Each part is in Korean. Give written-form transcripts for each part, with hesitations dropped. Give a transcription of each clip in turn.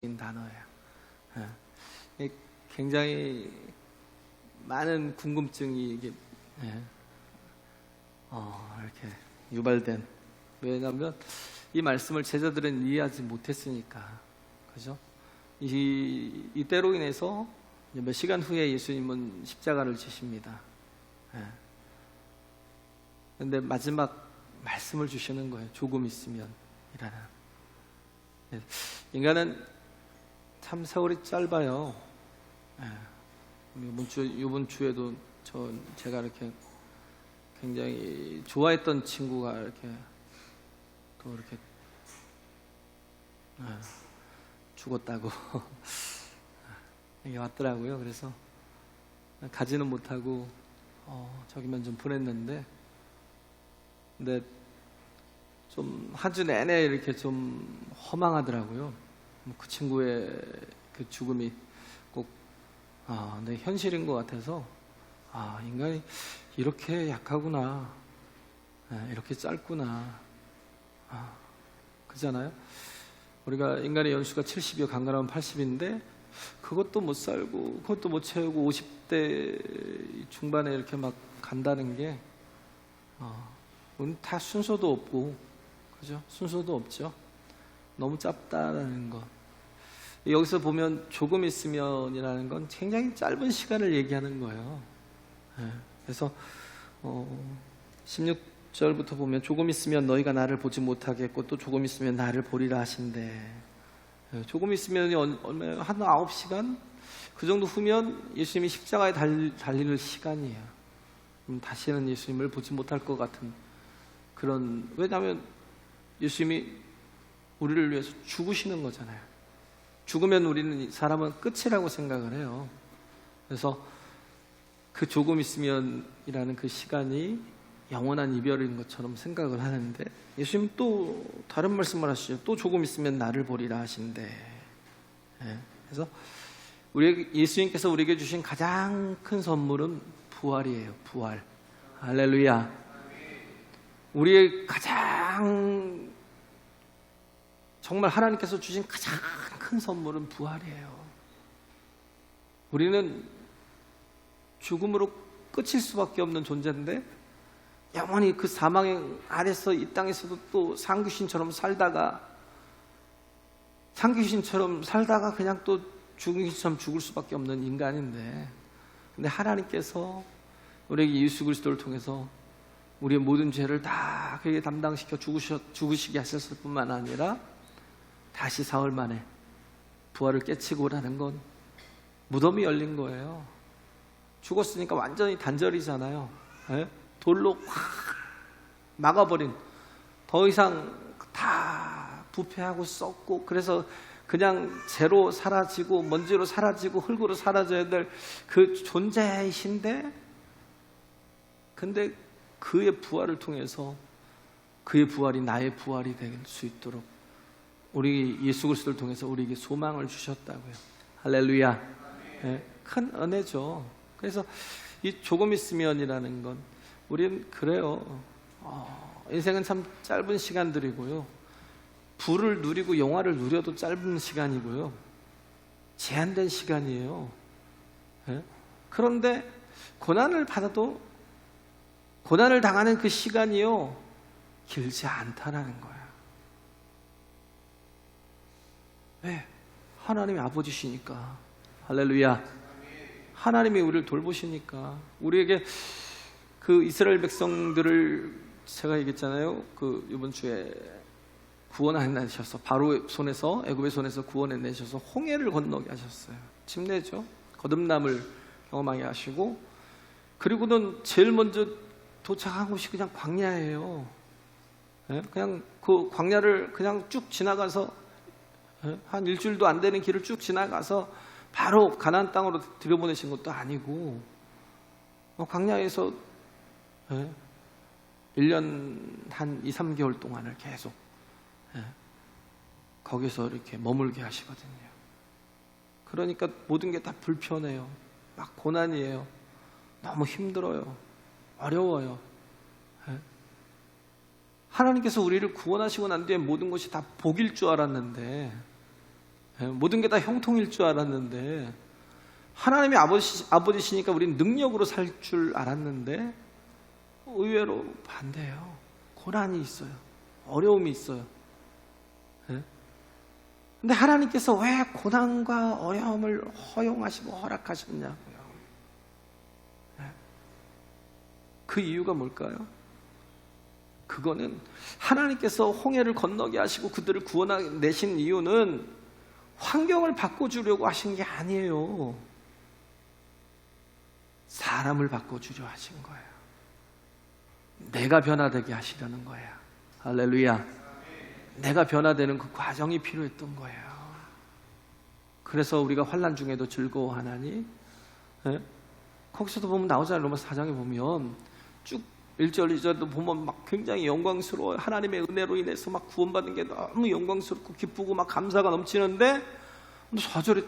단어예요. 굉장히 많은 궁금증이 이렇게 유발된. 왜냐하면 이 말씀을 제자들은 이해하지 못했으니까, 그죠? 이때로 인해서 몇 시간 후에 예수님은 십자가를 지십니다. 그런데 마지막 말씀을 주시는 거예요. 조금 있으면이라는. 인간은 참 세월이 짧아요. 이번 주에도 제가 이렇게 굉장히 좋아했던 친구가 이렇게 죽었다고 이게 왔더라고요. 그래서 가지는 못하고 저기만 좀 보냈는데, 근데 좀 한 주 내내 이렇게 좀 허망하더라고요. 그 친구의 그 죽음이 꼭 내 현실인 것 같아서, 인간이 이렇게 약하구나, 이렇게 짧구나, 그잖아요. 우리가 인간의 연수가 70이요 강건하면 80인데 그것도 못 살고 그것도 못 채우고 50대 중반에 이렇게 막 간다는 게 다 순서도 없고, 그죠? 순서도 없죠. 너무 짧다라는 것. 여기서 보면 조금 있으면이라는 건 굉장히 짧은 시간을 얘기하는 거예요. 그래서 16절부터 보면 조금 있으면 너희가 나를 보지 못하겠고 또 조금 있으면 나를 보리라 하신대. 조금 있으면 얼마 한 9시간 그 정도 후면 예수님이 십자가에 달릴 시간이에요. 다시는 예수님을 보지 못할 것 같은 그런. 왜냐하면 예수님이 우리를 위해서 죽으시는 거잖아요. 죽으면 우리는 사람은 끝이라고 생각을 해요. 그래서 그 조금 있으면이라는 그 시간이 영원한 이별인 것처럼 생각을 하는데, 예수님 또 다른 말씀을 하시죠. 또 조금 있으면 나를 보리라 하신대. 그래서 예수님께서 우리에게 주신 가장 큰 선물은 부활이에요. 부활. 할렐루야. 우리의 가장 정말 하나님께서 주신 가장 큰 선물은 부활이에요. 우리는 죽음으로 끝일 수밖에 없는 존재인데, 영원히 그 사망 아래서 이 땅에서도 또 상귀신처럼 살다가 그냥 또 죽은 귀신처럼 죽을 수밖에 없는 인간인데, 근데 하나님께서 우리에게 예수 그리스도를 통해서 우리의 모든 죄를 다 그에게 담당시켜 죽으시게 하셨을 뿐만 아니라 다시 사흘 만에 부활을 깨치고 오라는 건 무덤이 열린 거예요. 죽었으니까 완전히 단절이잖아요. 돌로 확 막아버린, 더 이상 다 부패하고 썩고, 그래서 그냥 재로 사라지고 먼지로 사라지고 흙으로 사라져야 될 그 존재이신데, 근데 그의 부활을 통해서 그의 부활이 나의 부활이 될 수 있도록 우리 예수 그리스도를 통해서 우리에게 소망을 주셨다고요. 할렐루야. 큰 은혜죠. 그래서 이 조금 있으면이라는 건, 우리는 그래요. 인생은 참 짧은 시간들이고요. 부를 누리고 영화를 누려도 짧은 시간이고요. 제한된 시간이에요. 그런데 고난을 받아도 고난을 당하는 그 시간이요, 길지 않다라는 거예요. 왜? 하나님이 아버지시니까. 할렐루야. 하나님이 우리를 돌보시니까. 우리에게 그 이스라엘 백성들을 제가 얘기했잖아요. 그 이번 주에 구원해내셔서, 바로의 손에서, 애굽의 손에서 구원해내셔서 홍해를 건너게 하셨어요. 침례죠. 거듭남을 경험하게 하시고, 그리고는 제일 먼저 도착한 곳이 그냥 광야예요. 그냥 그 광야를 그냥 쭉 지나가서, 한 일주일도 안 되는 길을 쭉 지나가서 바로 가나안 땅으로 들여보내신 것도 아니고, 광야에서 1년 한 2, 3개월 동안을 계속 거기서 이렇게 머물게 하시거든요. 그러니까 모든 게 다 불편해요. 막 고난이에요. 너무 힘들어요. 어려워요. 하나님께서 우리를 구원하시고 난 뒤에 모든 것이 다 복일 줄 알았는데, 모든 게 다 형통일 줄 알았는데, 하나님이 아버지시니까 우리는 능력으로 살 줄 알았는데 의외로 반대예요. 고난이 있어요. 어려움이 있어요. 근데 하나님께서 왜 고난과 어려움을 허용하시고 허락하셨냐고요. 그 이유가 뭘까요? 그거는 하나님께서 홍해를 건너게 하시고 그들을 구원내신 이유는 환경을 바꿔주려고 하신 게 아니에요. 사람을 바꿔주려 하신 거예요. 내가 변화되게 하시려는 거예요. 할렐루야. 내가 변화되는 그 과정이 필요했던 거예요. 그래서 우리가 환난 중에도 즐거워하나니, 거기서도 보면 나오잖아요. 로마서 4장에 보면 쭉 1절 2절도 보면 막 굉장히 영광스러워. 하나님의 은혜로 인해서 막 구원받은 게 너무 영광스럽고 기쁘고 막 감사가 넘치는데, 4절에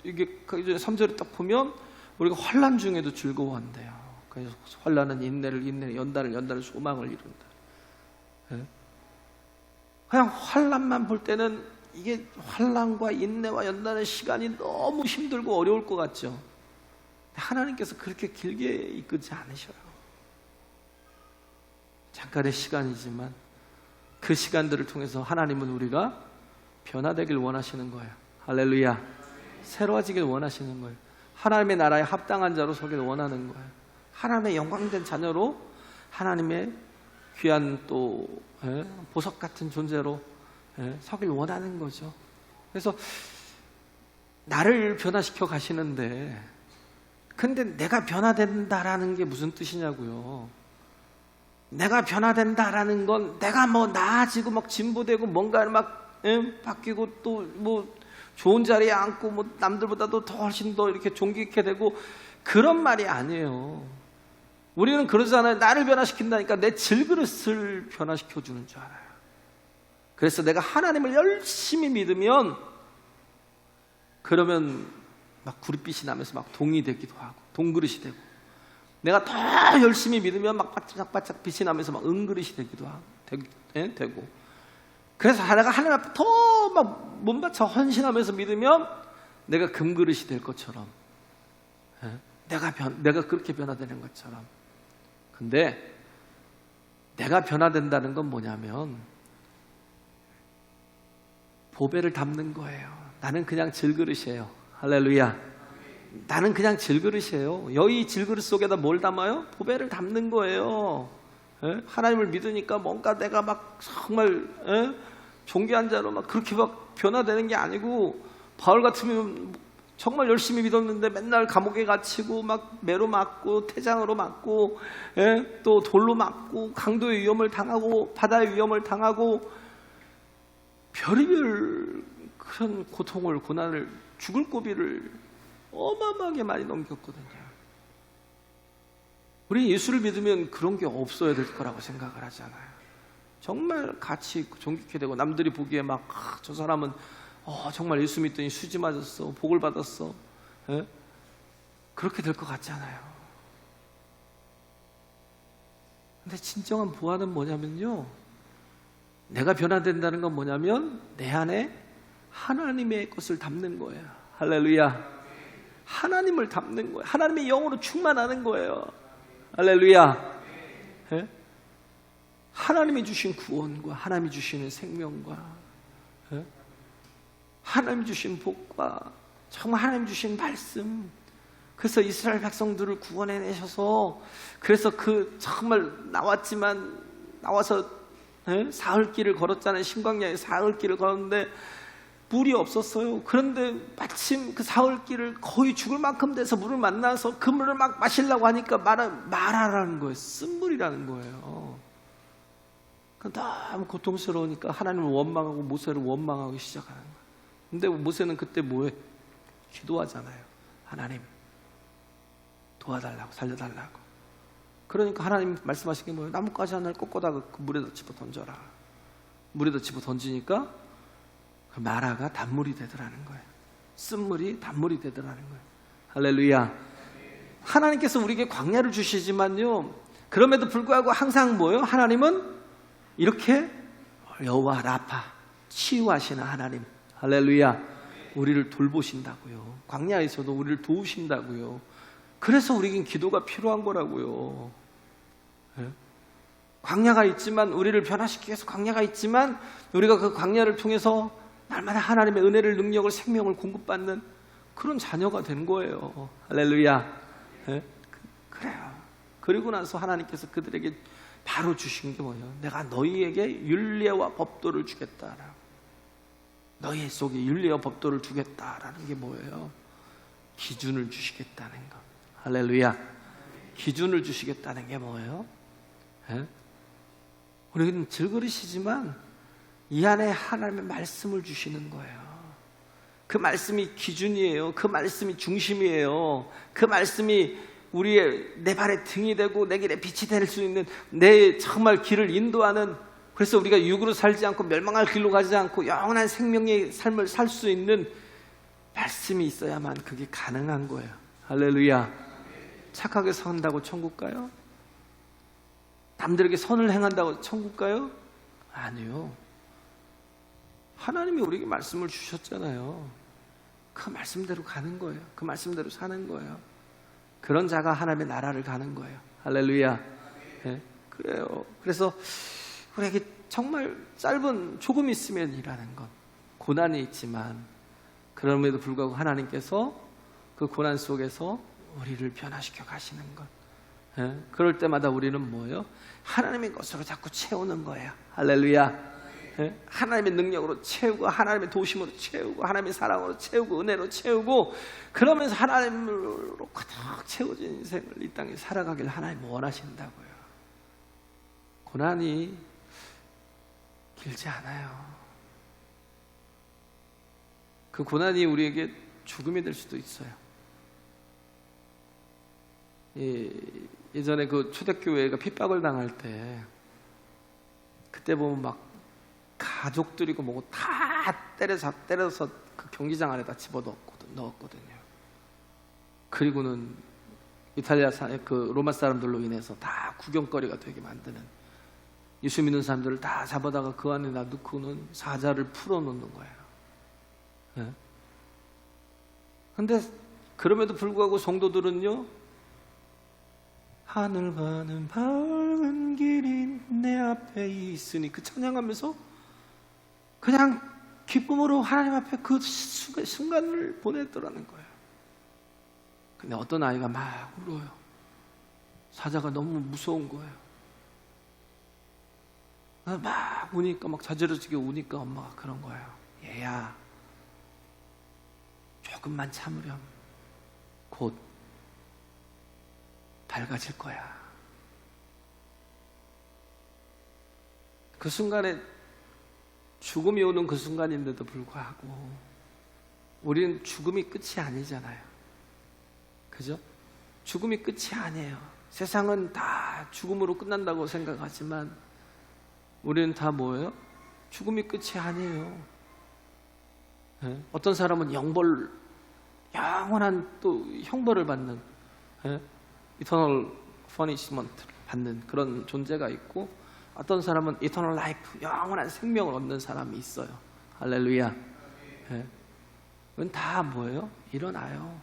이게 3절에 딱 보면 우리가 환난 중에도 즐거워한대요. 그래서 환난은 인내를, 연단을 소망을 이룬다. 그냥 환난만 볼 때는 이게 환난과 인내와 연단의 시간이 너무 힘들고 어려울 것 같죠. 하나님께서 그렇게 길게 이끄지 않으셔요. 잠깐의 시간이지만 그 시간들을 통해서 하나님은 우리가 변화되길 원하시는 거예요. 할렐루야. 새로워지길 원하시는 거예요. 하나님의 나라에 합당한 자로 서길 원하는 거예요. 하나님의 영광된 자녀로, 하나님의 귀한 또 보석 같은 존재로 서길 원하는 거죠. 그래서 나를 변화시켜 가시는데, 근데 내가 변화된다라는 게 무슨 뜻이냐고요. 내가 변화된다라는 건 내가 뭐 나아지고 막 진보되고 뭔가를 막 바뀌고 또 뭐 좋은 자리에 앉고 뭐 남들보다도 더 훨씬 더 이렇게 존귀 있게 되고 그런 말이 아니에요. 우리는 그러잖아요. 나를 변화시킨다니까 내 질그릇을 변화시켜주는 줄 알아요. 그래서 내가 하나님을 열심히 믿으면, 그러면 막 구릿빛이 나면서 막 동이 되기도 하고 동그릇이 되고, 내가 더 열심히 믿으면 막 바짝바짝 빛이 나면서 막 은그릇이 되기도 하고 되고. 그래서 내가 하나님 앞에 더 막 몸바쳐 헌신하면서 믿으면 내가 금그릇이 될 것처럼, 내가 그렇게 변화되는 것처럼. 근데 내가 변화된다는 건 뭐냐면 보배를 담는 거예요. 나는 그냥 질그릇이에요. 할렐루야. 나는 그냥 질그릇이에요. 여기 질그릇 속에다 뭘 담아요? 보배를 담는 거예요. 하나님을 믿으니까 뭔가 내가 막 정말 존귀한 자로 막 그렇게 막 변화되는 게 아니고, 바울 같으면 정말 열심히 믿었는데 맨날 감옥에 갇히고 막 매로 맞고 태장으로 맞고 또 돌로 맞고 강도의 위험을 당하고 바다의 위험을 당하고 별의별 그런 고통을, 고난을, 죽을 고비를 어마어마하게 많이 넘겼거든요. 우리 예수를 믿으면 그런 게 없어야 될 거라고 생각을 하잖아요. 정말 가치 있고 존귀케 되고, 남들이 보기에 막 저 사람은 정말 예수 믿더니 수지 맞았어, 복을 받았어, 그렇게 될 것 같잖아요. 근데 진정한 부활은 뭐냐면요, 내가 변화된다는 건 뭐냐면 내 안에 하나님의 것을 담는 거예요. 할렐루야. 하나님을 담는 거예요. 하나님의 영으로 충만하는 거예요. 할렐루야. 하나님이 주신 구원과 하나님이 주시는 생명과 하나님이 주신 복과 정말 하나님이 주신 말씀, 그래서 이스라엘 백성들을 구원해내셔서, 그래서 그 정말 나와서 사흘길을 걸었잖아요. 신광야에 사흘길을 걸었는데 물이 없었어요. 그런데 마침 그 사흘길을 거의 죽을 만큼 돼서 물을 만나서 그 물을 막 마시려고 하니까 마라라는 거예요. 쓴물이라는 거예요. 너무 고통스러우니까 하나님을 원망하고 모세를 원망하기 시작하는 거예요. 근데 모세는 그때 뭐해? 기도하잖아요. 하나님 도와달라고, 살려달라고. 그러니까 하나님 말씀하신 게 뭐예요? 나뭇가지 하나를 꺾어다가 그 물에다 집어 던져라. 물에다 집어 던지니까 그 마라가 단물이 되더라는 거예요. 쓴물이 단물이 되더라는 거예요. 할렐루야. 하나님께서 우리에게 광야를 주시지만요, 그럼에도 불구하고 항상 뭐예요? 하나님은 이렇게 여호와 라파, 치유하시는 하나님. 할렐루야. 우리를 돌보신다고요. 광야에서도 우리를 도우신다고요. 그래서 우리에겐 기도가 필요한 거라고요. 예? 광야가 있지만, 우리를 변화시키기 위해서 광야가 있지만, 우리가 그 광야를 통해서 날마다 하나님의 은혜를, 능력을, 생명을 공급받는 그런 자녀가 된 거예요. 할렐루야. 예? 그래요. 그리고 나서 하나님께서 그들에게 바로 주신 게 뭐예요? 내가 너희에게 율례와 법도를 주겠다라고. 너희 속에 율례와 법도를 주겠다라는 게 뭐예요? 기준을 주시겠다는 것. 할렐루야. 기준을 주시겠다는 게 뭐예요? 예? 우리는 질그릇이지만 이 안에 하나님의 말씀을 주시는 거예요. 그 말씀이 기준이에요. 그 말씀이 중심이에요. 그 말씀이 내 발의 등이 되고 내 길에 빛이 될 수 있는, 내 정말 길을 인도하는, 그래서 우리가 육으로 살지 않고 멸망할 길로 가지 않고 영원한 생명의 삶을 살 수 있는 말씀이 있어야만 그게 가능한 거예요. 할렐루야. 착하게 산다고 천국 가요? 남들에게 선을 행한다고 천국 가요? 아니요. 하나님이 우리에게 말씀을 주셨잖아요. 그 말씀대로 가는 거예요. 그 말씀대로 사는 거예요. 그런 자가 하나님의 나라를 가는 거예요. 할렐루야. 네? 그래요. 그래서 우리에게 정말 짧은, 조금 있으면 일하는 것, 고난이 있지만 그럼에도 불구하고 하나님께서 그 고난 속에서 우리를 변화시켜 가시는 것. 예? 그럴 때마다 우리는 뭐예요? 하나님의 것으로 자꾸 채우는 거예요. 할렐루야. 예? 하나님의 능력으로 채우고, 하나님의 도심으로 채우고, 하나님의 사랑으로 채우고, 은혜로 채우고, 그러면서 하나님으로 가득 채워진 인생을 이 땅에 살아가길 하나님 원하신다고요. 고난이 길지 않아요. 그 고난이 우리에게 죽음이 될 수도 있어요. 예전에 그 초대교회가 핍박을 당할 때, 그때 보면 막 가족들이고 뭐고 다 때려서 그 경기장 안에다 집어넣었거든요. 그리고는 그 로마 사람들로 인해서 다 구경거리가 되게 만드는, 예수 믿는 사람들을 다 잡아다가 그 안에 놔두고는 사자를 풀어놓는 거예요. 네? 근데 그럼에도 불구하고 성도들은요, 하늘과는 밝은 길이 내 앞에 있으니, 그 찬양하면서 그냥 기쁨으로 하나님 앞에 그 순간을 보냈더라는 거예요. 근데 어떤 아이가 막 울어요. 사자가 너무 무서운 거예요. 막 우니까, 막 자지러지게 우니까 엄마가 그런 거예요. 얘야, 조금만 참으렴. 곧 밝아질 거야. 그 순간에, 죽음이 오는 그 순간인데도 불구하고 우리는 죽음이 끝이 아니잖아요. 그죠? 죽음이 끝이 아니에요. 세상은 다 죽음으로 끝난다고 생각하지만 우리는 다 뭐예요? 죽음이 끝이 아니에요. 네? 어떤 사람은 영원한 또 형벌을 받는, eternal punishment 받는 그런 존재가 있고, 어떤 사람은 eternal life, 영원한 생명을 얻는 사람이 있어요. 할렐루야. 그건 다 뭐예요? 일어나요.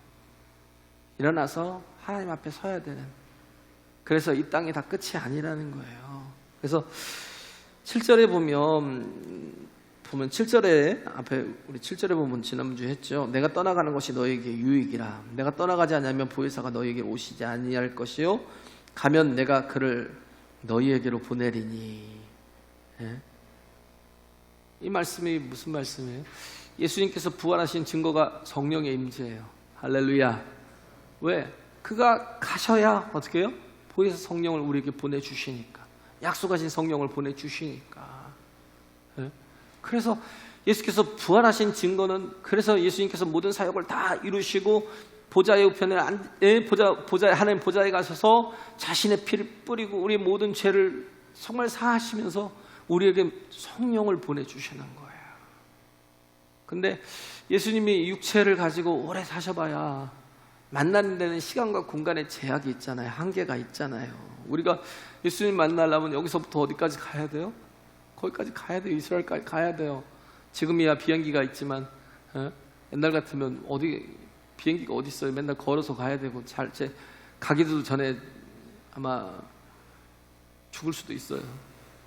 일어나서 하나님 앞에 서야 되는. 그래서 이 땅이 다 끝이 아니라는 거예요. 그래서 7절에 보면 7절에 앞에 우리 7절에 보면 지난주에 했죠. 내가 떠나가는 것이 너에게 유익이라. 내가 떠나가지 않으면 보혜사가 너에게 오시지 아니할 것이요, 가면 내가 그를 너희에게로 보내리니. 예? 이 말씀이 무슨 말씀이에요? 예수님께서 부활하신 증거가 성령의 임재예요. 할렐루야. 왜? 그가 가셔야 어떻게 해요? 보혜사 성령을 우리에게 보내주시니까, 약속하신 성령을 보내주시니까. 예? 그래서 예수께서 부활하신 증거는, 그래서 예수님께서 모든 사역을 다 이루시고 보좌의 우편에 하나님 보좌에 가셔서 자신의 피를 뿌리고 우리의 모든 죄를 정말 사하시면서 우리에게 성령을 보내주시는 거예요. 근데 예수님이 육체를 가지고 오래 사셔봐야 만나는 데는 시간과 공간의 제약이 있잖아요. 한계가 있잖아요. 우리가 예수님 만나려면 여기서부터 어디까지 가야 돼요? 거기까지 가야 돼요. 이스라엘까지 가야 돼요. 지금이야 비행기가 있지만 옛날 같으면 어디 비행기가 어디 있어요? 맨날 걸어서 가야 되고 가기도 전에 아마 죽을 수도 있어요.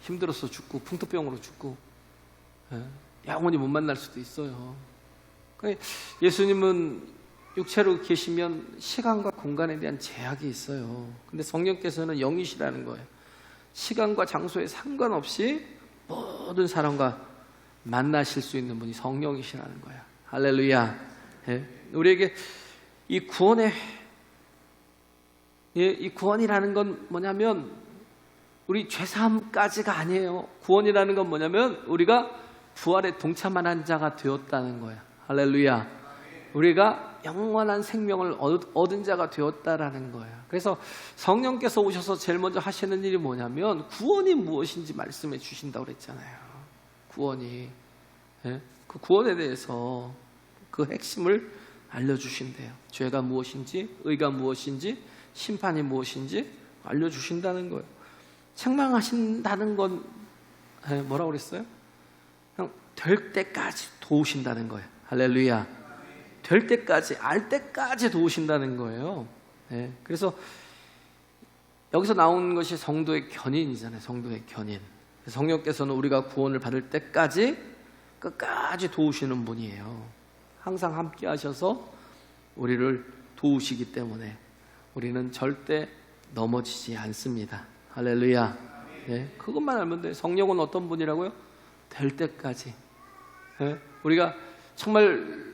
힘들어서 죽고 풍토병으로 죽고 영원히 못 만날 수도 있어요. 예수님은 육체로 계시면 시간과 공간에 대한 제약이 있어요. 근데 성령께서는 영이시라는 거예요. 시간과 장소에 상관없이 모든 사람과 만나실 수 있는 분이 성령이시라는 거야. 할렐루야. 우리에게 이 구원이라는 건 뭐냐면 우리 죄사함까지가 아니에요. 구원이라는 건 뭐냐면 우리가 부활에 동참한 자가 되었다는 거야. 할렐루야. 우리가 영원한 생명을 얻은 자가 되었다라는 거야. 그래서 성령께서 오셔서 제일 먼저 하시는 일이 뭐냐면 구원이 무엇인지 말씀해 주신다고 그랬잖아요. 구원이. 그 구원에 대해서 그 핵심을 알려주신대요. 죄가 무엇인지, 의가 무엇인지, 심판이 무엇인지 알려주신다는 거예요. 책망하신다는 건 뭐라고 그랬어요? 그냥 될 때까지 도우신다는 거예요. 할렐루야. 될 때까지, 알 때까지 도우신다는 거예요. 그래서 여기서 나온 것이 성도의 견인이잖아요. 성도의 견인. 성령께서는 우리가 구원을 받을 때까지 끝까지 도우시는 분이에요. 항상 함께 하셔서 우리를 도우시기 때문에 우리는 절대 넘어지지 않습니다. 할렐루야. 그것만 알면 돼요. 성령은 어떤 분이라고요? 될 때까지. 우리가 정말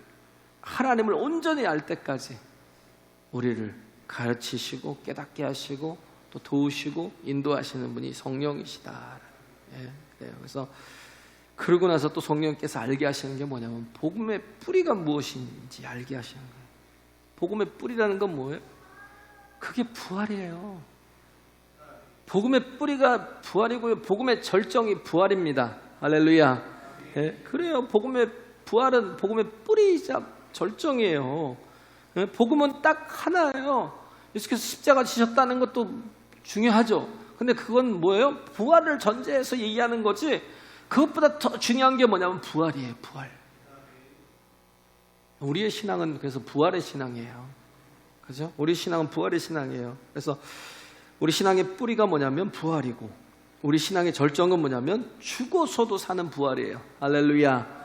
하나님을 온전히 알 때까지 우리를 가르치시고 깨닫게 하시고 또 도우시고 인도하시는 분이 성령이시다. 그래서 그러고 나서 또 성령께서 알게 하시는 게 뭐냐면 복음의 뿌리가 무엇인지 알게 하시는 거예요. 복음의 뿌리라는 건 뭐예요? 그게 부활이에요. 복음의 뿌리가 부활이고요. 복음의 절정이 부활입니다. 할렐루야. 그래요. 복음의 부활은 복음의 뿌리이자 절정이에요. 복음은 딱 하나예요. 예수께서 십자가 지셨다는 것도 중요하죠. 근데 그건 뭐예요? 부활을 전제해서 얘기하는 거지. 그것보다 더 중요한 게 뭐냐면 부활이에요. 부활. 우리의 신앙은 그래서 부활의 신앙이에요. 그죠? 우리 신앙은 부활의 신앙이에요. 그래서 우리 신앙의 뿌리가 뭐냐면 부활이고 우리 신앙의 절정은 뭐냐면 죽어서도 사는 부활이에요. 할렐루야.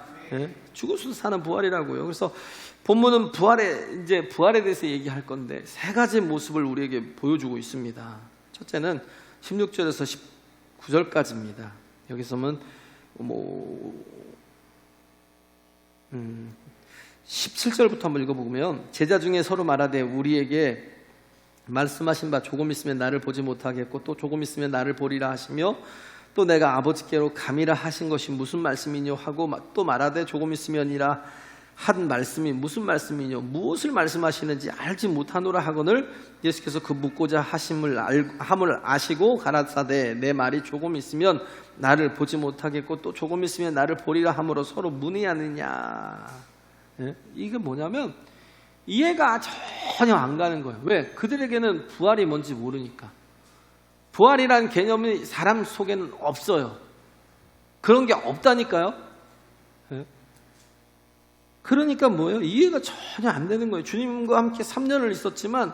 죽어서도 사는 부활이라고요. 그래서 본문은 부활에 대해서 얘기할 건데 세 가지 모습을 우리에게 보여주고 있습니다. 첫째는 16절에서 19절까지입니다. 여기서는 17절부터 한번 읽어보면 제자 중에 서로 말하되 우리에게 말씀하신 바 조금 있으면 나를 보지 못하겠고 또 조금 있으면 나를 보리라 하시며 또 내가 아버지께로 감이라 하신 것이 무슨 말씀이뇨 하고 또 말하되 조금 있으면이라 한 말씀이 무슨 말씀이뇨 무엇을 말씀하시는지 알지 못하노라 하거늘 예수께서 그 묻고자 함을 아시고 가라사대 내 말이 조금 있으면 나를 보지 못하겠고 또 조금 있으면 나를 보리라 함으로 서로 문의하느냐. 이게 뭐냐면 이해가 전혀 안 가는 거예요. 왜? 그들에게는 부활이 뭔지 모르니까. 부활이라는 개념이 사람 속에는 없어요. 그런 게 없다니까요. 그러니까 뭐예요? 이해가 전혀 안 되는 거예요. 주님과 함께 3년을 있었지만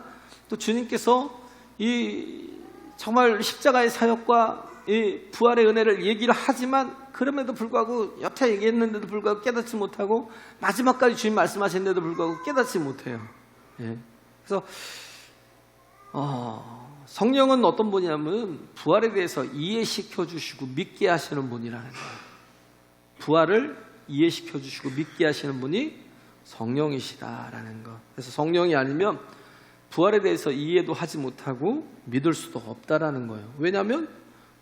또 주님께서 이 정말 십자가의 사역과 이 부활의 은혜를 얘기를 하지만 그럼에도 불구하고 여태 얘기했는데도 불구하고 깨닫지 못하고 마지막까지 주님 말씀하셨는데도 불구하고 깨닫지 못해요. 그래서 성령은 어떤 분이냐면 부활에 대해서 이해시켜 주시고 믿게 하시는 분이라는 거예요. 부활을 이해시켜 주시고 믿게 하시는 분이 성령이시다라는 거. 그래서 성령이 아니면 부활에 대해서 이해도 하지 못하고 믿을 수도 없다라는 거예요. 왜냐하면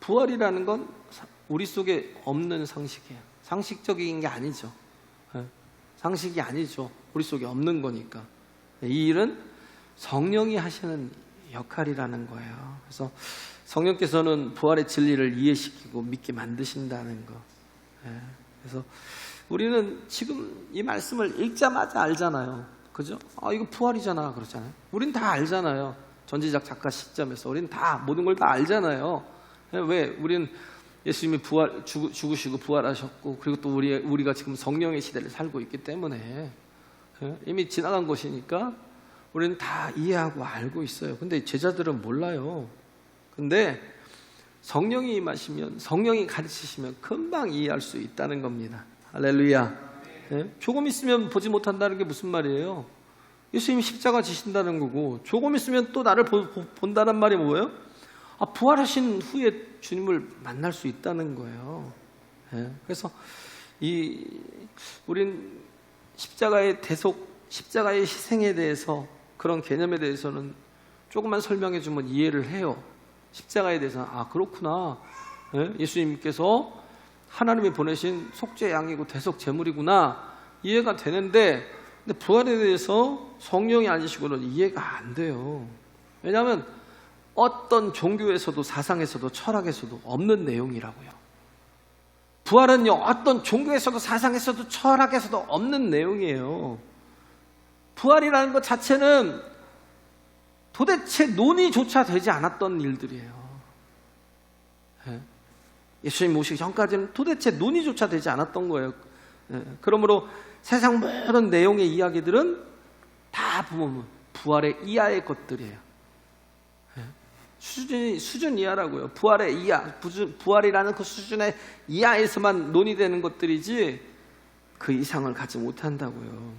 부활이라는 건 우리 속에 없는 상식이에요. 상식적인 게 아니죠. 상식이 아니죠. 우리 속에 없는 거니까. 이 일은 성령이 하시는 역할이라는 거예요. 그래서 성령께서는 부활의 진리를 이해시키고 믿게 만드신다는 거. 그래서 우리는 지금 이 말씀을 읽자마자 알잖아요. 그죠? 이거 부활이잖아. 그렇잖아요. 우린 다 알잖아요. 전지작 작가 시점에서. 우린 다, 모든 걸 다 알잖아요. 왜? 우린 예수님이 죽으시고 부활하셨고, 그리고 또 우리가 지금 성령의 시대를 살고 있기 때문에 이미 지나간 것이니까 우리는 다 이해하고 알고 있어요. 근데 제자들은 몰라요. 근데 성령이 임하시면, 성령이 가르치시면 금방 이해할 수 있다는 겁니다. 할렐루야. 조금 있으면 보지 못한다는 게 무슨 말이에요? 예수님이 십자가 지신다는 거고, 조금 있으면 또 나를 본다는 말이 뭐예요? 부활하신 후에 주님을 만날 수 있다는 거예요. 그래서 우린 십자가의 대속, 십자가의 희생에 대해서, 그런 개념에 대해서는 조금만 설명해 주면 이해를 해요. 십자가에 대해서는 그렇구나, 예수님께서 하나님이 보내신 속죄 양이고 대속 제물이구나, 이해가 되는데, 근데 부활에 대해서 성령이 아니시고는 이해가 안 돼요. 왜냐하면 어떤 종교에서도 사상에서도 철학에서도 없는 내용이라고요. 부활은요, 어떤 종교에서도 사상에서도 철학에서도 없는 내용이에요. 부활이라는 것 자체는 도대체 논의조차 되지 않았던 일들이에요. 예수님 오시기 전까지는 도대체 논의조차 되지 않았던 거예요. 그러므로 세상 모든 내용의 이야기들은 다 보면 부활의 이하의 것들이에요. 수준 이하라고요. 부활의 이하, 부활이라는 그 수준의 이하에서만 논의되는 것들이지 그 이상을 갖지 못한다고요.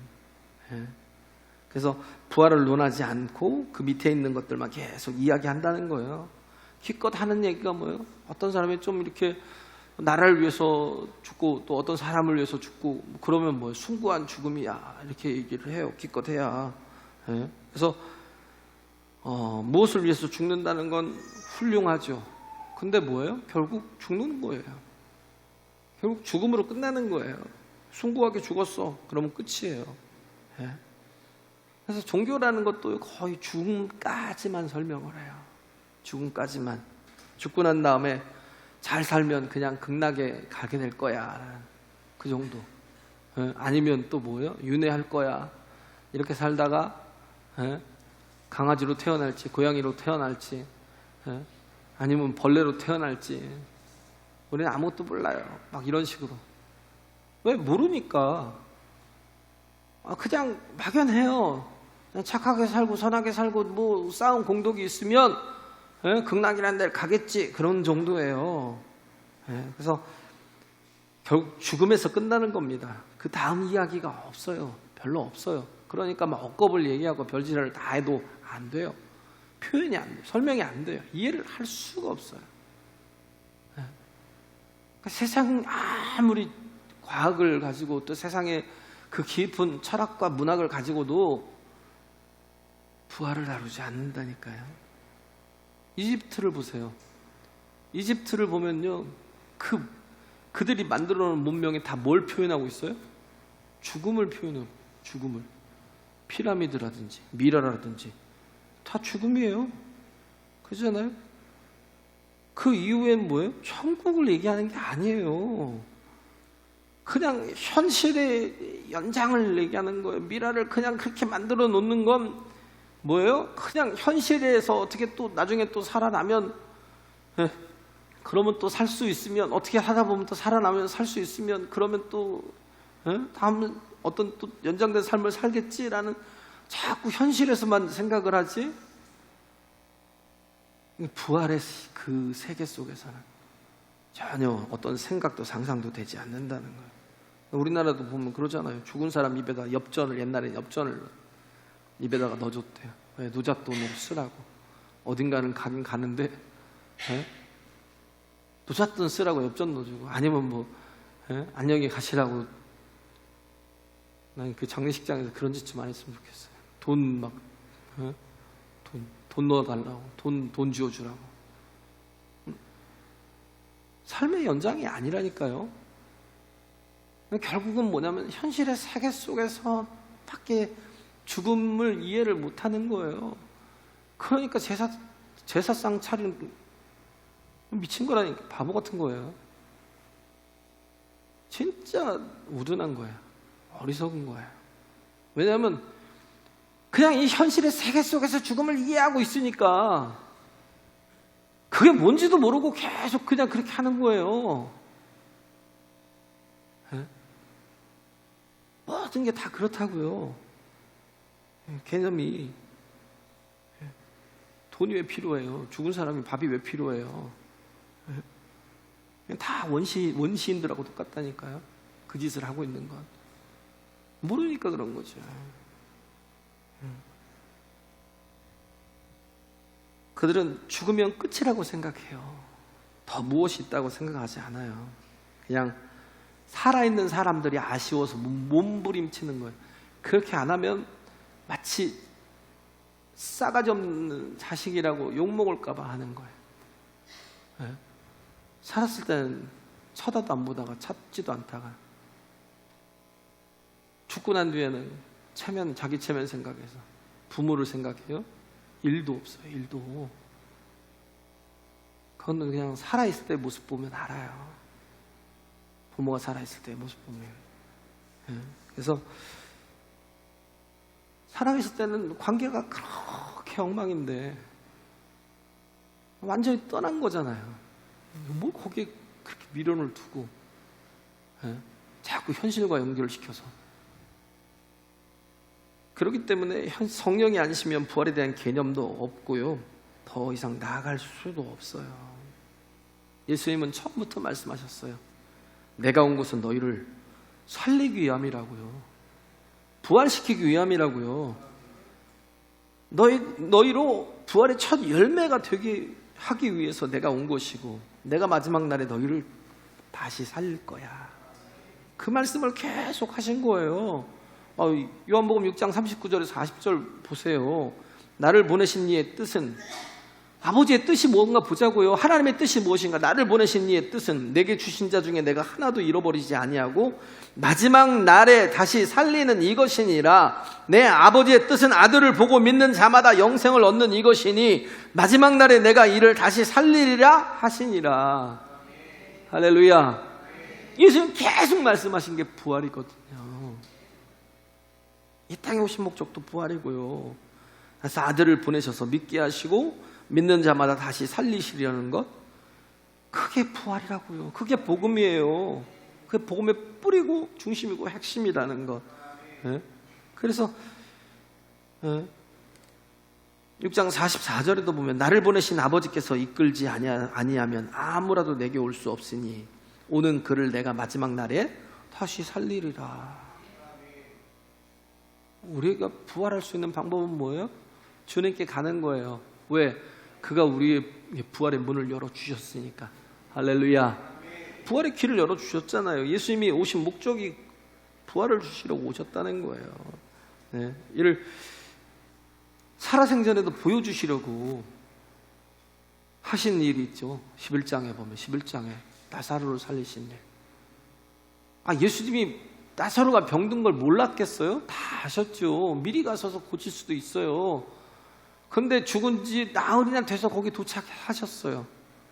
그래서 부활을 논하지 않고 그 밑에 있는 것들만 계속 이야기한다는 거예요. 기껏 하는 얘기가 뭐예요? 어떤 사람이 좀 이렇게 나라를 위해서 죽고 또 어떤 사람을 위해서 죽고 그러면 뭐예요? 숭고한 죽음이야, 이렇게 얘기를 해요. 기껏 해야. 그래서 무엇을 위해서 죽는다는 건 훌륭하죠. 근데 뭐예요? 결국 죽는 거예요. 결국 죽음으로 끝나는 거예요. 숭고하게 죽었어, 그러면 끝이에요. 그래서 종교라는 것도 거의 죽음까지만 설명을 해요. 죽음까지만. 죽고 난 다음에 잘 살면 그냥 극락에 가게 될 거야, 그 정도. 아니면 또 뭐예요? 윤회할 거야. 이렇게 살다가 강아지로 태어날지 고양이로 태어날지 아니면 벌레로 태어날지 우리는 아무것도 몰라요. 막 이런 식으로. 왜? 모르니까. 그냥 막연해요. 그냥 착하게 살고 선하게 살고 뭐 쌓은 공덕이 있으면 극락이라는 데를 가겠지, 그런 정도예요. 그래서 결국 죽음에서 끝나는 겁니다. 그 다음 이야기가 없어요. 별로 없어요. 그러니까 막 억겁을 얘기하고 별지랄을 다 해도 안 돼요. 표현이 안 돼요. 설명이 안 돼요. 이해를 할 수가 없어요. 그러니까 세상 아무리 과학을 가지고 또 세상에 그 깊은 철학과 문학을 가지고도 부활을 다루지 않는다니까요. 이집트를 보세요. 이집트를 보면요, 그들이 만들어 놓은 문명이 다 뭘 표현하고 있어요? 죽음을 표현해요. 죽음을. 피라미드라든지 미라라든지 다 죽음이에요. 그렇잖아요? 그 이후엔 뭐예요? 천국을 얘기하는 게 아니에요. 그냥 현실의 연장을 얘기하는 거예요. 미라를 그냥 그렇게 만들어 놓는 건 뭐예요? 그냥 현실에서 어떻게 또 나중에 또 살아나면, 그러면 또 살 수 있으면, 어떻게 하다 보면 또 살아나면 살 수 있으면, 그러면 또 다음 어떤 또 연장된 삶을 살겠지라는 자꾸 현실에서만 생각을 하지, 부활의 그 세계 속에서는 전혀 어떤 생각도 상상도 되지 않는다는 거예요. 우리나라도 보면 그러잖아요. 죽은 사람 입에다 엽전을, 옛날에 엽전을 입에다가 넣어줬대요. 왜? 노잣돈으로 쓰라고. 어딘가는 가긴 가는데 노잣돈 쓰라고 엽전 넣어주고, 아니면 뭐 안녕히 가시라고. 난 그 장례식장에서 그런 짓 좀 안 했으면 좋겠어요. 돈 막 돈 넣어달라고, 돈 쥐어주라고. 삶의 연장이 아니라니까요. 결국은 뭐냐면 현실의 세계 속에서 밖에 죽음을 이해를 못하는 거예요. 그러니까 제사상 차리는 미친 거라니까. 바보 같은 거예요. 진짜 우둔한 거예요. 어리석은 거예요. 왜냐하면 그냥 이 현실의 세계 속에서 죽음을 이해하고 있으니까 그게 뭔지도 모르고 계속 그냥 그렇게 하는 거예요. 모든 게 다 그렇다고요. 개념이 돈이 왜 필요해요? 죽은 사람이 밥이 왜 필요해요? 다 원시인들하고 똑같다니까요. 그 짓을 하고 있는 건 모르니까 그런 거죠. 그들은 죽으면 끝이라고 생각해요. 더 무엇이 있다고 생각하지 않아요. 그냥 살아있는 사람들이 아쉬워서 몸부림치는 거예요. 그렇게 안 하면 마치 싸가지 없는 자식이라고 욕먹을까봐 하는 거예요. 네? 살았을 때는 쳐다도 안 보다가 찾지도 않다가 죽고 난 뒤에는 자기 체면 생각해서 부모를 생각해요. 일도 없어요. 일도. 그건 그냥 살아있을 때 모습 보면 알아요. 부모가 살아있을 때 모습 보면. 네. 그래서 살아있을 때는 관계가 그렇게 엉망인데 완전히 떠난 거잖아요. 뭐 거기에 그렇게 미련을 두고 자꾸 현실과 연결을 시켜서. 그렇기 때문에 성령이 아니시면 부활에 대한 개념도 없고요, 더 이상 나아갈 수도 없어요. 예수님은 처음부터 말씀하셨어요. 내가 온 것은 너희를 살리기 위함이라고요, 부활시키기 위함이라고요. 너희로 부활의 첫 열매가 되게 하기 위해서 내가 온 것이고, 내가 마지막 날에 너희를 다시 살릴 거야. 그 말씀을 계속 하신 거예요. 요한복음 6장 39절에서 40절 보세요. 나를 보내신 이의 뜻은, 아버지의 뜻이 뭔가 보자고요. 하나님의 뜻이 무엇인가? 나를 보내신 이의 뜻은 내게 주신 자 중에 내가 하나도 잃어버리지 아니하고 마지막 날에 다시 살리는 이것이니라. 내 아버지의 뜻은 아들을 보고 믿는 자마다 영생을 얻는 이것이니 마지막 날에 내가 이를 다시 살리리라 하시니라. 할렐루야. 예수님 계속 말씀하신 게 부활이거든요. 이 땅에 오신 목적도 부활이고요. 그래서 아들을 보내셔서 믿게 하시고 믿는 자마다 다시 살리시려는 것, 그게 부활이라고요. 그게 복음이에요. 그게 복음의 뿌리고 중심이고 핵심이라는 것. 그래서 6장 44절에도 보면 나를 보내신 아버지께서 이끌지 아니하면 아무라도 내게 올 수 없으니 오는 그를 내가 마지막 날에 다시 살리리라. 우리가 부활할 수 있는 방법은 뭐예요? 주님께 가는 거예요. 왜? 그가 우리의 부활의 문을 열어주셨으니까. 할렐루야. 부활의 길을 열어주셨잖아요. 예수님이 오신 목적이 부활을 주시려고 오셨다는 거예요. 네. 이를 살아생전에도 보여주시려고 하신 일이 있죠. 11장에 보면 11장에 나사로를 살리신 일. 예수님이 나사로가 병든 걸 몰랐겠어요? 다 아셨죠. 미리 가셔서 고칠 수도 있어요. 근데 죽은 지 나흘이나 돼서 거기 도착하셨어요.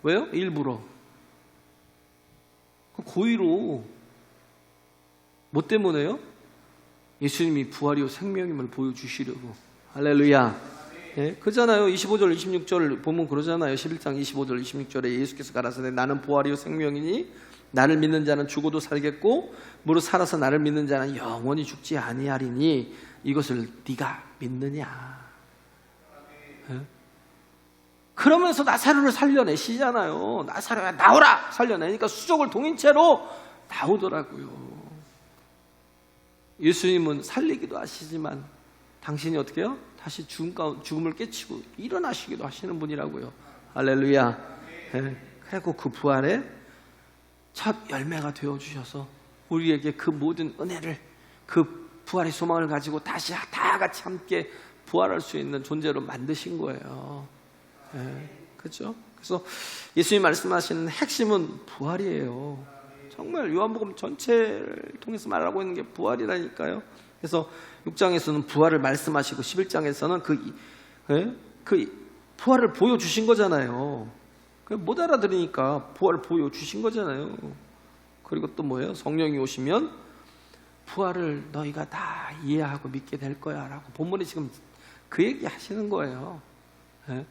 왜요? 일부러. 고의로. 뭐 때문에요? 예수님이 부활이요 생명임을 보여주시려고. 할렐루야. 예? 그잖아요. 25절 26절 보면 그러잖아요. 11장 25절 26절에 예수께서 가라사대 나는 부활이요 생명이니 나를 믿는 자는 죽어도 살겠고 무릇 살아서 나를 믿는 자는 영원히 죽지 아니하리니 이것을 네가 믿느냐. 예? 그러면서 나사로를 살려내시잖아요. 나사로야 나오라 살려내니까 수족을 동인 채로 나오더라고요. 예수님은 살리기도 하시지만 당신이 어떻게 해요? 다시 죽음을 깨치고 일어나시기도 하시는 분이라고요. 할렐루야. 예. 그리고 그 부활의 첫 열매가 되어주셔서 우리에게 그 모든 은혜를, 그 부활의 소망을 가지고 다시 다 같이 함께 부활할 수 있는 존재로 만드신 거예요. 네, 그렇죠? 그래서 예수님이 말씀하시는 핵심은 부활이에요. 정말 요한복음 전체를 통해서 말하고 있는 게 부활이라니까요. 그래서 6장에서는 부활을 말씀하시고 11장에서는 그 부활을 보여주신 거잖아요. 못 알아들으니까 부활을 보여주신 거잖아요. 그리고 또 뭐예요? 성령이 오시면 부활을 너희가 다 이해하고 믿게 될 거야 라고 본문에 지금 그 얘기 하시는 거예요. 네?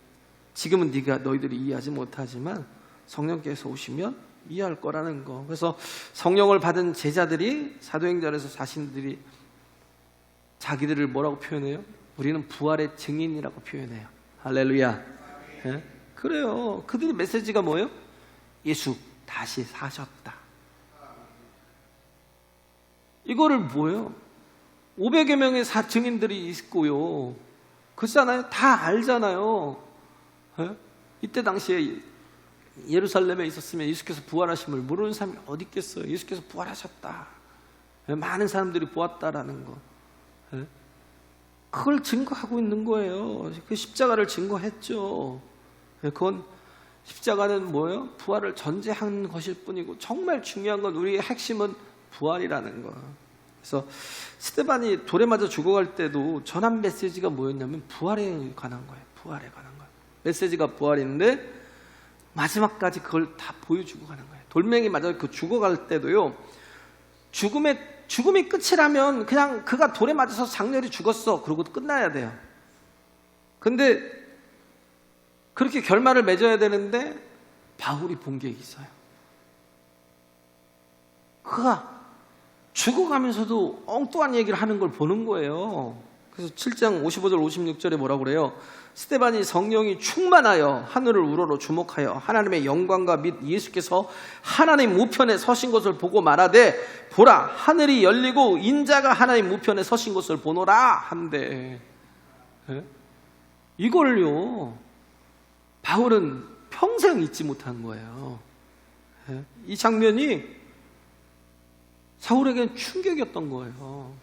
지금은 너희들이 이해하지 못하지만 성령께서 오시면 이해할 거라는 거. 그래서 성령을 받은 제자들이 사도행전에서 자신들이 자기들을 뭐라고 표현해요? 우리는 부활의 증인이라고 표현해요. 할렐루야. 예? 그래요. 그들의 메시지가 뭐예요? 예수 다시 사셨다. 이거를 뭐예요? 500여 명의 증인들이 있고요. 그렇잖아요. 다 알잖아요. 예? 이때 당시에 예루살렘에 있었으면 예수께서 부활하심을 모르는 사람이 어디 있겠어요. 예수께서 부활하셨다. 예? 많은 사람들이 보았다라는 거. 예? 그걸 증거하고 있는 거예요. 그 십자가를 증거했죠. 예? 그건 십자가는 뭐예요? 부활을 전제한 것일 뿐이고, 정말 중요한 건 우리의 핵심은 부활이라는 거예요. 그래서 스데반이 돌에 맞아 죽어갈 때도 전한 메시지가 뭐였냐면 부활에 관한 거예요. 부활에 관한 거예요. 메시지가 부활인데 마지막까지 그걸 다 보여주고 가는 거예요. 돌멩이 맞아 그 죽어갈 때도요, 죽음이 끝이라면 그냥 그가 돌에 맞아서 장렬히 죽었어, 그러고 끝나야 돼요. 근데 그렇게 결말을 맺어야 되는데 바울이 본 게 있어요. 그가 죽어가면서도 엉뚱한 얘기를 하는 걸 보는 거예요. 그래서 7장 55절 56절에 뭐라고 그래요? 스데반이 성령이 충만하여 하늘을 우러러 주목하여 하나님의 영광과 및 예수께서 하나님 우편에 서신 것을 보고 말하되, 보라 하늘이 열리고 인자가 하나님 우편에 서신 것을 보노라 한대. 예? 이걸요 바울은 평생 잊지 못한 거예요. 예? 이 장면이 사울에게는 충격이었던 거예요.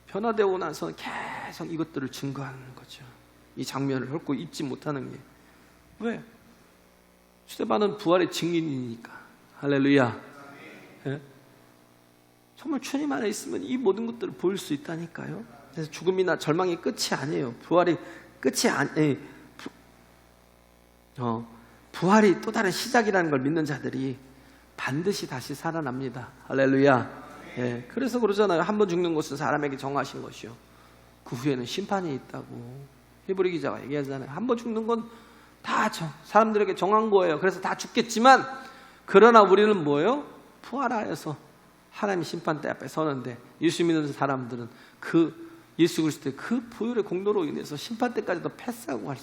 변화되고 나서 계속 이것들을 증거하는 거죠. 이 장면을 결코 잊지 못하는 게. 왜? 스데반은 부활의 증인이니까. 할렐루야. 예? 정말 주님 안에 있으면 이 모든 것들을 보일 수 있다니까요. 그래서 죽음이나 절망이 끝이 아니에요. 부활이 끝이 아니에요. 부활이 또 다른 시작이라는 걸 믿는 자들이 반드시 다시 살아납니다. 할렐루야. 예, 그래서 그러잖아요. 한 번 죽는 것은 사람에게 정하신 것이요, 그 후에는 심판이 있다고 히브리 기자가 얘기하잖아요. 한 번 죽는 건 다 사람들에게 정한 거예요. 그래서 다 죽겠지만, 그러나 우리는 뭐예요? 부활하여서 하나님 심판대 앞에 서는데, 예수 믿는 사람들은 그 예수 그리스도의 그 보혈의 공로로 인해서 심판대까지도 패스하고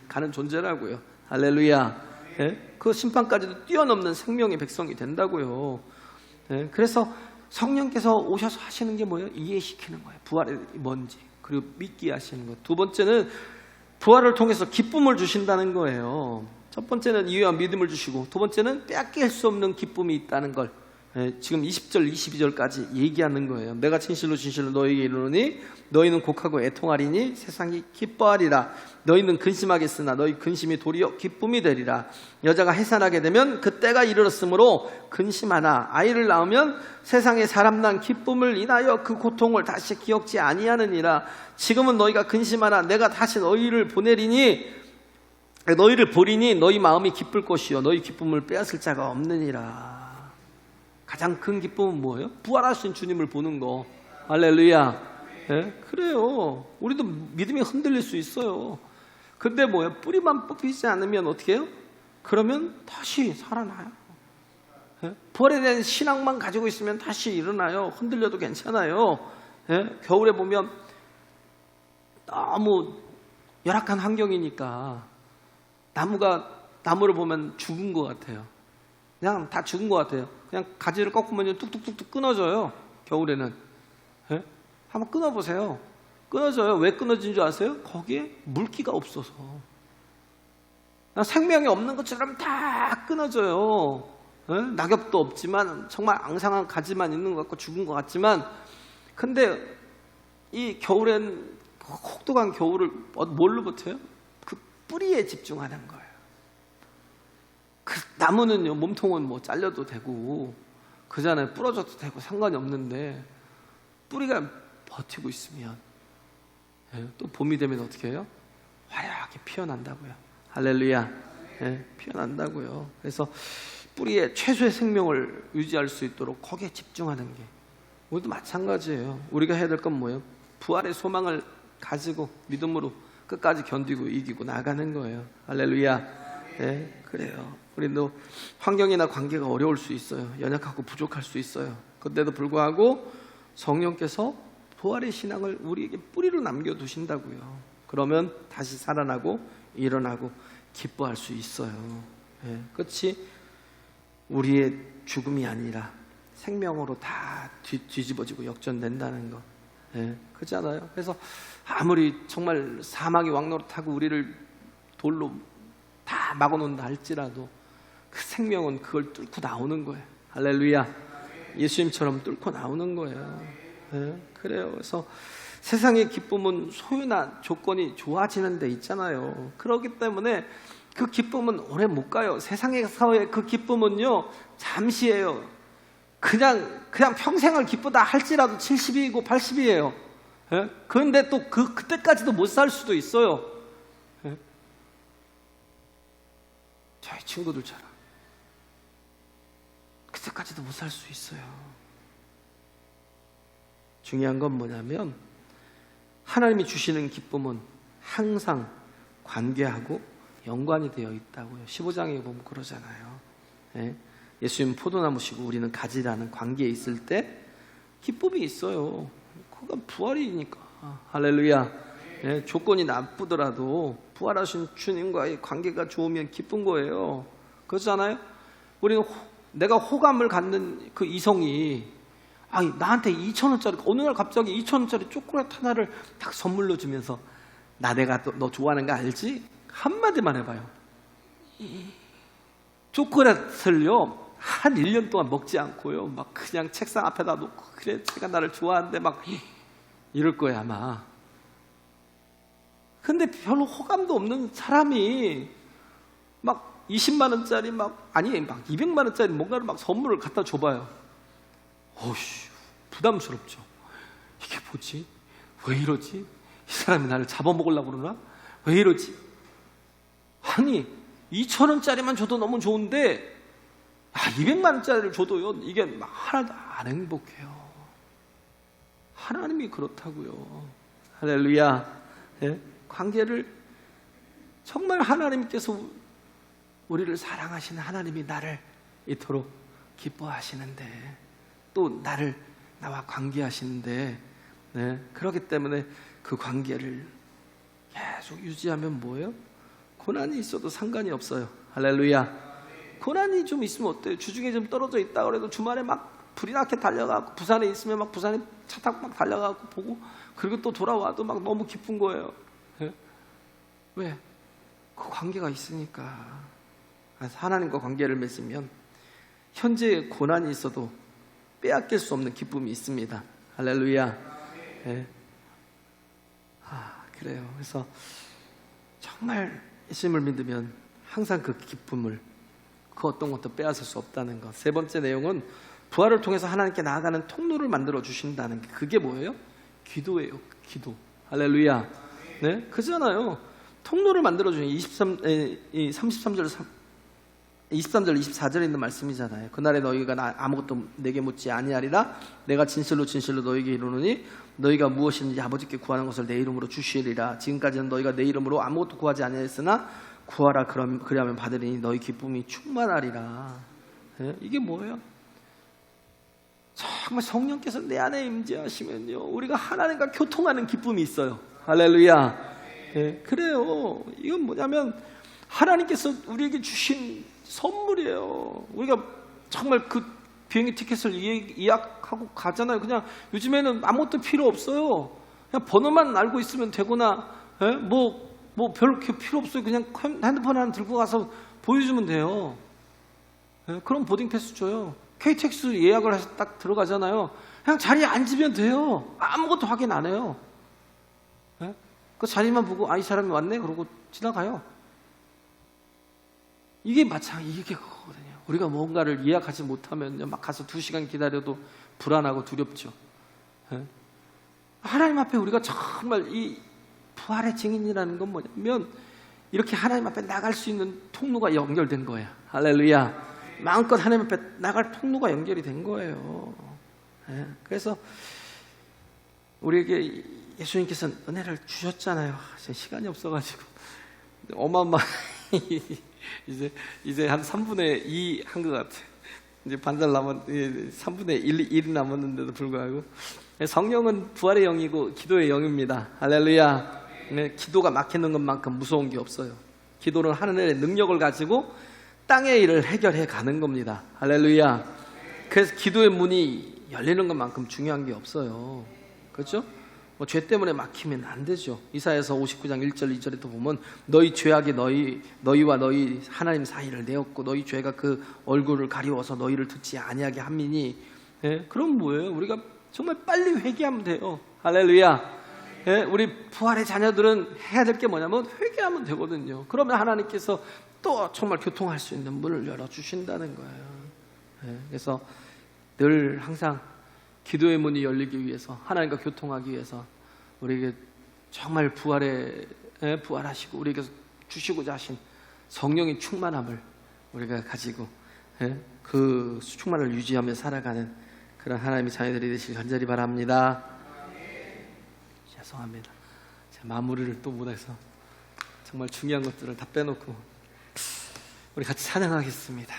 가는 존재라고요. 할렐루야. 예? 그 심판까지도 뛰어넘는 생명의 백성이 된다고요. 예? 그래서 성령께서 오셔서 하시는 게 뭐예요? 이해시키는 거예요. 부활이 뭔지. 그리고 믿게 하시는 거예요. 두 번째는 부활을 통해서 기쁨을 주신다는 거예요. 첫 번째는 이해와 믿음을 주시고, 두 번째는 빼앗길 수 없는 기쁨이 있다는 걸 지금 20절 22절까지 얘기하는 거예요. 내가 진실로 진실로 너희에게 이르노니 너희는 곡하고 애통하리니 세상이 기뻐하리라. 너희는 근심하겠으나 너희 근심이 도리어 기쁨이 되리라. 여자가 해산하게 되면 그때가 이르렀으므로 근심하나 아이를 낳으면 세상에 사람 난 기쁨을 인하여 그 고통을 다시 기억지 아니하느니라. 지금은 너희가 근심하나 내가 다시 너희를 보리니 너희 마음이 기쁠 것이요 너희 기쁨을 빼앗을 자가 없느니라. 가장 큰 기쁨은 뭐예요? 부활하신 주님을 보는 거. 할렐루야. 예? 그래요. 우리도 믿음이 흔들릴 수 있어요. 근데 뭐예요? 뿌리만 뽑히지 않으면 어떻게 해요? 그러면 다시 살아나요. 예? 부활에 대한 신앙만 가지고 있으면 다시 일어나요. 흔들려도 괜찮아요. 예? 겨울에 보면 너무 열악한 환경이니까 나무를 보면 죽은 것 같아요. 그냥 다 죽은 것 같아요. 그냥 가지를 꺾으면 뚝뚝뚝뚝 끊어져요. 겨울에는. 예? 한번 끊어보세요. 끊어져요. 왜 끊어진 줄 아세요? 거기에 물기가 없어서. 생명이 없는 것처럼 다 끊어져요. 예? 낙엽도 없지만 정말 앙상한 가지만 있는 것 같고 죽은 것 같지만, 근데 이 겨울엔 혹독한 겨울을 뭘로 버텨요? 그 뿌리에 집중하는 거예요. 그 나무는요, 몸통은 뭐 잘려도 되고 그잖아요. 부러져도 되고 상관이 없는데 뿌리가 버티고 있으면 또 봄이 되면 어떻게 해요? 화려하게 피어난다고요. 할렐루야. 피어난다고요. 그래서 뿌리에 최소의 생명을 유지할 수 있도록 거기에 집중하는 게, 우리도 마찬가지예요. 우리가 해야 될 건 뭐예요? 부활의 소망을 가지고 믿음으로 끝까지 견디고 이기고 나가는 거예요. 할렐루야. 그래요. 우리도 환경이나 관계가 어려울 수 있어요. 연약하고 부족할 수 있어요. 그런데도 불구하고 성령께서 부활의 신앙을 우리에게 뿌리로 남겨두신다고요. 그러면 다시 살아나고 일어나고 기뻐할 수 있어요. 그렇지? 우리의 죽음이 아니라 생명으로 다 뒤집어지고 역전된다는 거. 그렇잖아요. 그래서 아무리 정말 사막이 왕노릇하고 우리를 돌로 다 막아놓는다 할지라도 그 생명은 그걸 뚫고 나오는 거예요. 할렐루야. 예수님처럼 뚫고 나오는 거예요. 그래요. 그래서 세상의 기쁨은 소유나 조건이 좋아지는 데 있잖아요. 그렇기 때문에 그 기쁨은 오래 못 가요. 세상에서의 그 기쁨은요, 잠시예요. 그냥 평생을 기쁘다 할지라도 70이고 80이에요. 그런데 또 그때까지도 못 살 수도 있어요. 저희 친구들처럼 그때까지도 못 살 수 있어요. 중요한 건 뭐냐면 하나님이 주시는 기쁨은 항상 관계하고 연관이 되어 있다고요. 15장에 보면 그러잖아요. 예수님 포도나무시고 우리는 가지라는 관계에 있을 때 기쁨이 있어요. 그건 부활이니까. 할렐루야. 조건이 나쁘더라도 부활하신 주님과의 관계가 좋으면 기쁜 거예요. 그렇잖아요. 우리는 내가 호감을 갖는 그 이성이 나한테 2,000원짜리 어느 날 갑자기 2,000원짜리 초콜릿 하나를 딱 선물로 주면서 내가 너 좋아하는 거 알지? 한마디만 해봐요. 초콜릿을요 한 1년 동안 먹지 않고요 막 그냥 책상 앞에다 놓고 그래 제가 나를 좋아하는데 막 이럴 거예요 아마. 근데 별로 호감도 없는 사람이 막 20만 원짜리 막 200만 원짜리 뭔가를 막 선물을 갖다 줘봐요. 어휴 부담스럽죠. 이게 뭐지? 왜 이러지? 이 사람이 나를 잡아먹으려고 그러나? 왜 이러지? 아니 2,000원짜리만 줘도 너무 좋은데 200만 원짜리를 줘도요 이게 하나도 안 행복해요. 하나님이 그렇다고요. 할렐루야. 관계를 정말 하나님께서 우리를 사랑하시는 하나님이 나를 이토록 기뻐하시는데 또 나와 관계하시는데 그렇기 때문에 그 관계를 계속 유지하면 뭐예요? 고난이 있어도 상관이 없어요. 할렐루야. 고난이 좀 있으면 어때요? 주중에 좀 떨어져 있다 그래도 주말에 막 불이 나게 달려가고 부산에 있으면 막 부산에 차 타고 막 달려가고 보고 그리고 또 돌아와도 막 너무 기쁜 거예요. 왜? 그 관계가 있으니까. 하나님과 관계를 맺으면 현재 고난이 있어도 빼앗길 수 없는 기쁨이 있습니다. 할렐루야. 그래요. 그래서 정말 예수님을 믿으면 항상 그 기쁨을 그 어떤 것도 빼앗을 수 없다는 것. 세 번째 내용은 부활을 통해서 하나님께 나아가는 통로를 만들어 주신다는 게 그게 뭐예요? 기도예요. 기도. 할렐루야. 네, 그잖아요. 통로를 만들어 주는 33절 24절에 있는 말씀이잖아요. 그날에 너희가 아무것도 내게 묻지 아니하리라. 내가 진실로 진실로 너희에게 이르노니 너희가 무엇이든지 아버지께 구하는 것을 내 이름으로 주시리라. 지금까지는 너희가 내 이름으로 아무것도 구하지 아니하였으나 구하라 그리하면 받으리니 너희 기쁨이 충만하리라. 이게 뭐예요? 정말 성령께서 내 안에 임재하시면요 우리가 하나님과 교통하는 기쁨이 있어요. 할렐루야. 그래요. 이건 뭐냐면 하나님께서 우리에게 주신 선물이에요. 우리가 정말 그 비행기 티켓을 예약하고 가잖아요. 그냥 요즘에는 아무것도 필요 없어요. 그냥 번호만 알고 있으면 되거나 뭐 별로 필요 없어요. 그냥 핸드폰 하나 들고 가서 보여주면 돼요. 그럼 보딩 패스 줘요. KTX 예약을 해서 딱 들어가잖아요. 그냥 자리에 앉으면 돼요. 아무것도 확인 안 해요. 그 자리만 보고 이 사람이 왔네 그러고 지나가요. 이게 이게 그거거든요. 우리가 뭔가를 예약하지 못하면 막 가서 2시간 기다려도 불안하고 두렵죠. 하나님 앞에 우리가 정말 이 부활의 증인이라는 건 뭐냐면 이렇게 하나님 앞에 나갈 수 있는 통로가 연결된 거예요. 할렐루야. 마음껏 하나님 앞에 나갈 통로가 연결이 된 거예요. 그래서 우리에게 예수님께서는 은혜를 주셨잖아요. 시간이 없어가지고 어마어마한 이제 한 3분의 2 한 것 같아요. 이제 반절 3분의 1이 남았는데도 불구하고 성령은 부활의 영이고 기도의 영입니다. 할렐루야. 기도가 막히는 것만큼 무서운 게 없어요. 기도는 하늘의 능력을 가지고 땅의 일을 해결해 가는 겁니다. 할렐루야. 그래서 기도의 문이 열리는 것만큼 중요한 게 없어요. 그렇죠? 죄 때문에 막히면 안 되죠. 이사야서 59장 1절 2절에 또 보면 너희 죄악이 너희와 너희 하나님 사이를 내었고 너희 죄가 그 얼굴을 가리워서 너희를 듣지 아니하게 함이니. 그럼 뭐예요? 우리가 정말 빨리 회개하면 돼요. 할렐루야. 우리 부활의 자녀들은 해야 될 게 뭐냐면 회개하면 되거든요. 그러면 하나님께서 또 정말 교통할 수 있는 문을 열어주신다는 거예요. 그래서 늘 항상 기도의 문이 열리기 위해서, 하나님과 교통하기 위해서 우리에게 정말 부활하시고 우리에게 주시고자 하신 성령의 충만함을 우리가 가지고 그 충만을 유지하며 살아가는 그런 하나님의 자녀들이 되시길 간절히 바랍니다. 죄송합니다. 제가 마무리를 또 못해서 정말 중요한 것들을 다 빼놓고 우리 같이 찬양하겠습니다.